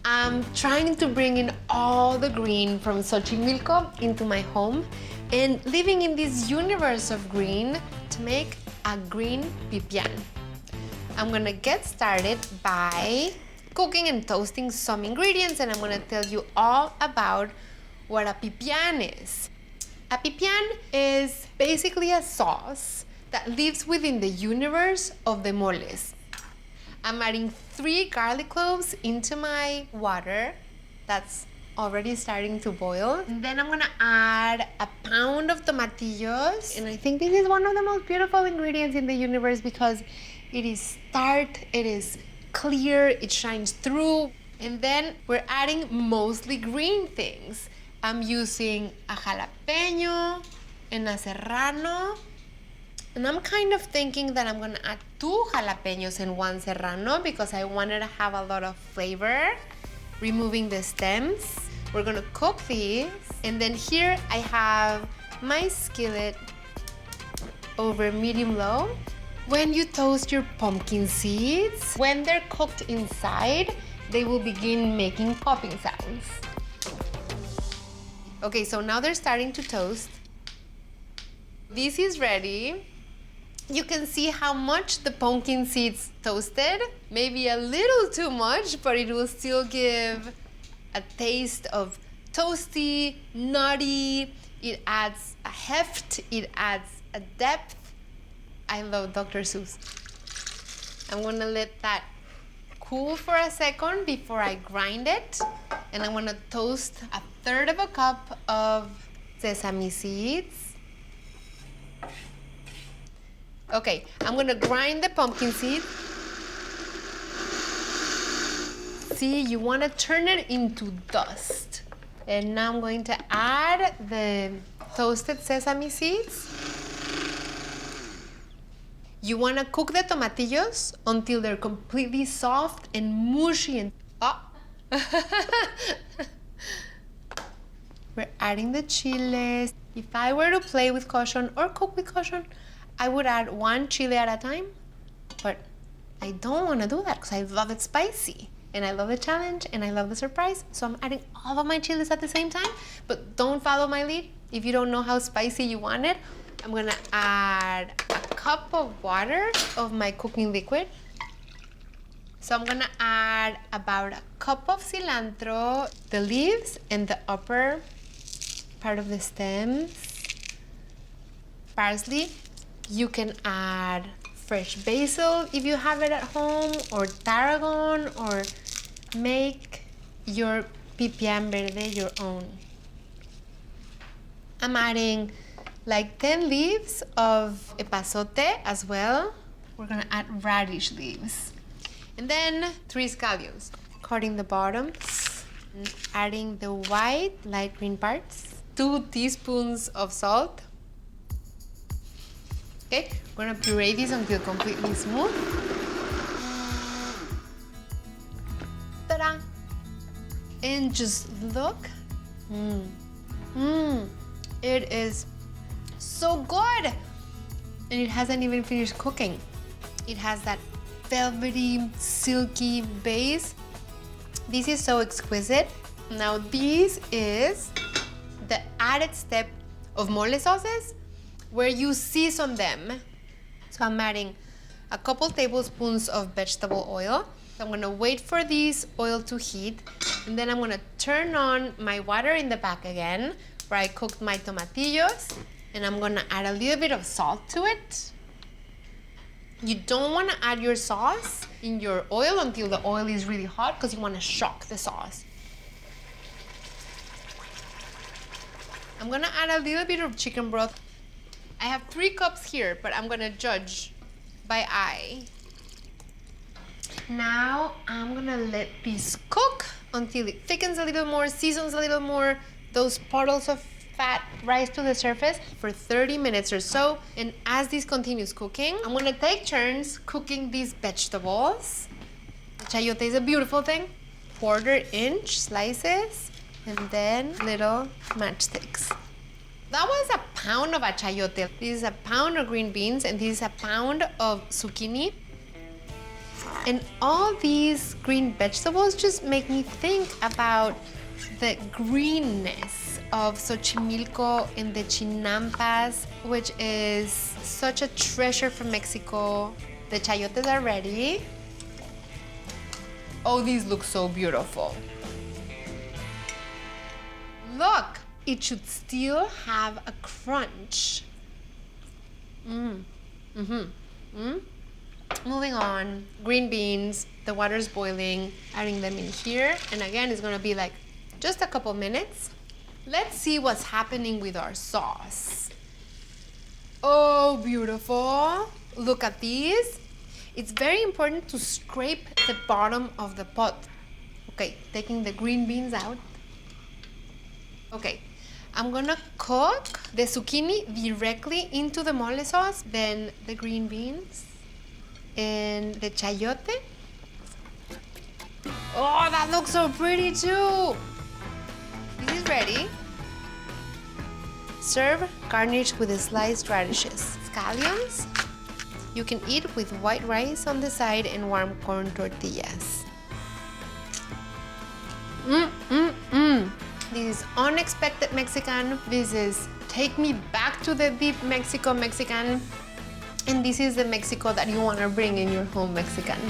I'm trying to bring in all the green from Xochimilco into my home and living in this universe of green to make a green pipián. I'm gonna get started by cooking and toasting some ingredients, and I'm gonna tell you all about what a pipián is. A pipián is basically a sauce that lives within the universe of the moles. I'm adding 3 garlic cloves into my water that's already starting to boil. And then I'm gonna add a pound of tomatillos. And I think this is one of the most beautiful ingredients in the universe because it is tart, it is clear, it shines through. And then we're adding mostly green things. I'm using a jalapeno and a serrano. And I'm kind of thinking that I'm gonna add 2 jalapenos and 1 serrano because I wanted to have a lot of flavor. Removing the stems. We're gonna cook these. And then here I have my skillet over medium-low. When you toast your pumpkin seeds, when they're cooked inside, they will begin making popping sounds. Okay, so now they're starting to toast. This is ready. You can see how much the pumpkin seeds toasted. Maybe a little too much, but it will still give a taste of toasty, nutty. It adds a heft, it adds a depth. I love Dr. Seuss. I'm gonna let that cool for a second before I grind it. And I'm gonna toast 1/3 cup of sesame seeds. Okay, I'm gonna grind the pumpkin seed. See, you wanna turn it into dust. And now I'm going to add the toasted sesame seeds. You wanna cook the tomatillos until they're completely soft and mushy and We're adding the chiles. If I were to play with caution or cook with caution, I would add 1 chile at a time, but I don't want to do that because I love it spicy and I love the challenge and I love the surprise. So I'm adding all of my chiles at the same time, but don't follow my lead. If you don't know how spicy you want it, I'm gonna add a cup of water of my cooking liquid. So I'm gonna add about a cup of cilantro, the leaves and the upper part of the stems, parsley. You can add fresh basil if you have it at home, or tarragon, or make your pipián verde your own. I'm adding like 10 leaves of epazote as well. We're gonna add radish leaves. And then 3 scallions. Cutting the bottoms, and adding the white light green parts. 2 teaspoons of salt. Okay, we're gonna puree these until completely smooth. Ta-da! And just look. It is so good! And it hasn't even finished cooking. It has that velvety, silky base. This is so exquisite. Now this is the added step of mole sauces, where you season them. So I'm adding a couple tablespoons of vegetable oil. I'm gonna wait for this oil to heat, and then I'm gonna turn on my water in the back again, where I cooked my tomatillos, and I'm gonna add a little bit of salt to it. You don't wanna add your sauce in your oil until the oil is really hot because you wanna shock the sauce. I'm gonna add a little bit of chicken broth. I have 3 cups here, but I'm gonna judge by eye. Now I'm gonna let this cook until it thickens a little more, seasons a little more, those puddles of fat rise to the surface for 30 minutes or so. And as this continues cooking, I'm gonna take turns cooking these vegetables. Chayote is a beautiful thing. 1/4-inch slices, and then little matchsticks. That was a pound of achayote. This is a pound of green beans, and this is a pound of zucchini. And all these green vegetables just make me think about the greenness of Xochimilco and the chinampas, which is such a treasure from Mexico. The chayotes are ready. Oh, these look so beautiful. Look, it should still have a crunch. Moving on, green beans, the water's boiling, adding them in here. And again, it's gonna be like just a couple minutes. Let's see what's happening with our sauce. Oh, beautiful. Look at these. It's very important to scrape the bottom of the pot. Okay, taking the green beans out. Okay, I'm gonna cook the zucchini directly into the mole sauce, then the green beans and the chayote. Oh, that looks so pretty too. This is ready. Serve garnished with the sliced radishes. Scallions. You can eat with white rice on the side and warm corn tortillas. This is unexpected Mexican. This is take me back to the deep Mexican. And this is the Mexico that you want to bring in your home Mexican.